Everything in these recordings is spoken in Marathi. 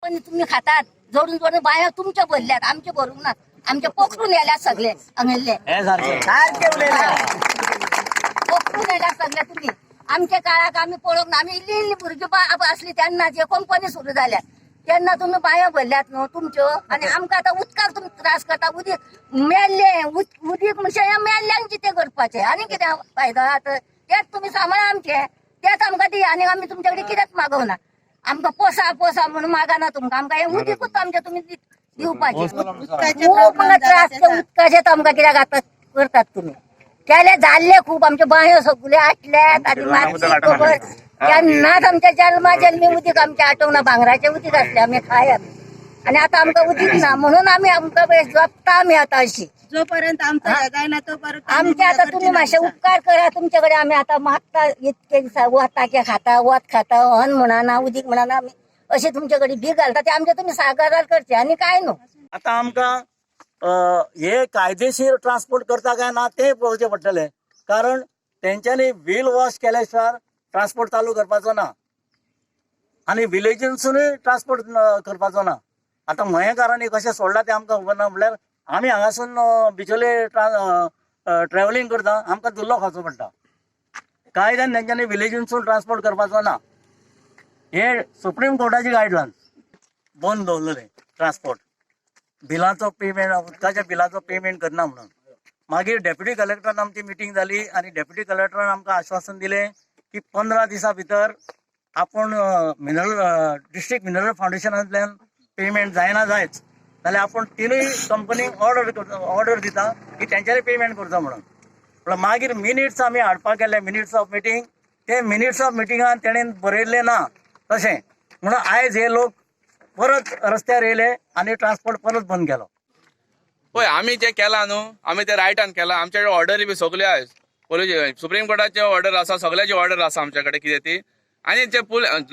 कंपनी तुम्ही खातात जोडून जोडून बाया तुमच्या भरल्यात आमचे भरून ना आमच्या पोखरून यायला सगळे अंगले पोखरून यायला सगळे तुम्ही आमच्या काळात आम्ही पळून आम्ही इल्ली भुरगी असली त्यांना जे कंपनी सुरू झाल्या त्यांना तुम्ही बाया भरल्यात न तुमचं आणि आमका आता उदकाक तुम्ही त्रास करता उदीक मेल्ले उदीक मेल्ल्यांची ते करपाचे आणि किती फायदा आता त्यात तुम्ही सांभाळा आमचे त्यात आमका ती आणि आम्ही तुमच्याकडे कित्याक मागवणार आमका पोसा म्हणून मागा ना तुमका आमका हे उदीकूच आमच्या तुम्ही दिवपाचे खूप मला त्रास उदकाचे आमका कित्याक आता करतात तुम्ही त्याला झाले खूप आमचे बाहेर सगळे आटल्यात आणि माणसं त्यांनाच आमच्या जन्मी उदीक आमच्या आठवणा भांगराचे उदीक असले आम्ही खाय आणि आता आमका उदीक ना म्हणून आम्ही आमका जपता आम्ही आता अशी जोपर्यंत आमचं जगाय ना तोपर्यंत आमचे आता तुम्ही मासे उपकार करा तुमच्याकडे आम्ही आता मागता इतके वाताके खाता वात खाता हन म्हणा ना उदीक म्हणा ना आम्ही असे तुमच्याकडे बी घालता ते आमच्या तुम्ही सागारार करते आणि काय नो आता आमका हे कायदेशीर ट्रान्सपोर्ट करता काय ना ते पळोवचे पडटले कारण तेंच्यांनी व्हील वॉश केल्याशिवाय ट्रान्सपोर्ट चालू करपाचो ना आणि विलेजीनसूनय ट्रान्सपोर्ट करपाचो ना आता मयेकारांनी कशें सोडला ते आमकां खबर ना म्हळ्यार आमी हांगासून बिचोले ट्रॅव्हलिंग करता आमकां दुल्लो खावचो पडटा कायद्यान तेंच्यांनी विलेजीनसून ट्रान्सपोर्ट करपाचो ना हे सुप्रीम कोर्टाची गायडलायन्स बंद दवरलेले ट्रान्सपोर्ट बिलाचो पेमेंट उदकाच्या बिलाचो पेमेंट करना म्हणून मागीर डेप्युटी कलेक्टरान आमची मिटींग जाली आणि डेप्युटी कलेक्टरान आमकां आश्वासन दिलें की 15 दिसां भितर आपण डिस्ट्रिक्ट मिनरल फाउंडेशनांतल्यान पेमेंट जायना जायच जाल्यार आपण तिनूय कंपनीक ऑर्डर दिता की तेंच्यांनी पेमेंट करचो म्हणून पण मागीर मिनिट्स आमी हाडपाक गेले मिनिट्स ऑफ मिटींग ते मिनिट्स ऑफ मिटींगान तेणेन बरयल्लें ना तशें म्हणून आयज हे लोक परत रस्त्यार येयले आणि ट्रान्सपोर्ट परत बंद केलो पळय आमी जे केला न्हू आमी ते रायटान केला आमच्या कडेन ऑर्डरी बी सगल्यो आसात पोलीस सुप्रीम कोर्टाचे ऑर्डर आसा सगळ्याची ऑर्डर आसा आमच्या कडेन कितें ती आनी ते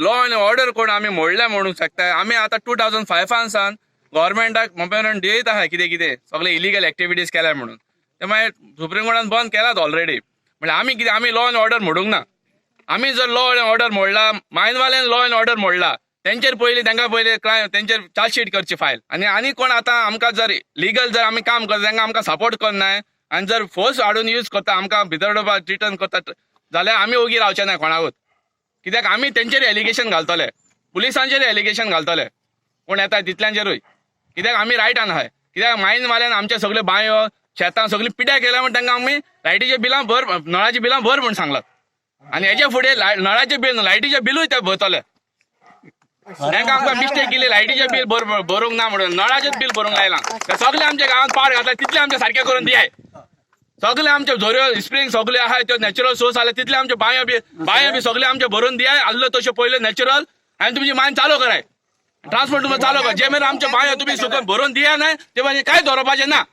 लॉ आनी ऑर्डर कोण आमी मोडले म्हणूंक शकता आमी आतां 2005 सावन गव्हर्मेंटाक कंप्लेंट दियत आहा कितें कितें सगळे इलिगल एक्टिविटीज केल्या म्हणून ते मागीर सुप्रीम कोर्टान बंद केलात ऑलरेडी म्हणजे आमी कितें आमी लॉ आनी ऑर्डर मोडूंक ना आमी जर लॉ आनी ऑर्डर मोडला मायनवाल्यान लॉ आनी ऑर्डर मोडला तेंचेर पयलीं तांकां पयलीं क्रायम तेंचेर चार्जशीट करची फायल आनी कोण आतां आमकां जर लिगल जर आमी काम करता तांकां आमकां सपोर्ट करनाय आनी जर फोर्स हाडून यूज करता आमकां भितर डोवपाक रिटर्न करता जाल्यार आमी ओगी रावचे ना कोणाकूच कित्याक आमी तेंचेर एलिगेशन घालतले पुलिसांचेर एलिगेशन घालतले कोण येता तितल्यांचेरूय कित्याक आमी रायटान आहाय कित्याक मायनवाल्यान आमचे सगळे बांयो शेतां सगळीं पिड्यार केल्या म्हण तांकां आमी लायटीचे बिलां भर नळाची बिलां भर म्हूण सांगलात आनी हेजे फुडें नळाचें बिल लायटीचें बिलूय ते भरतले तांकां आमकां मिस्टेक केली लायटीचें बिल भरूंक ना म्हणून नळाचेंच बिल भरूंक लायलां ते सगळे आमच्या गांवांत पाड घातला तितले आमचे सारखे करून दियाय सगळे आमचे झोऱ्यो स्प्रिंग सगळे आहाय त्यो नॅचरल सोर्स आले तितले आमचे बांयो बी सगळे आमचे भरून दियाय आल्लो तशें पयले नॅचरल आनी तुमची मायन चालू कराय ट्रान्सपोर्ट तुमकां चालू कर जे मेरेन आमचे बांयो तुमी सुकून भरून दिया नाय ते मागीर कांय धरपाचें ना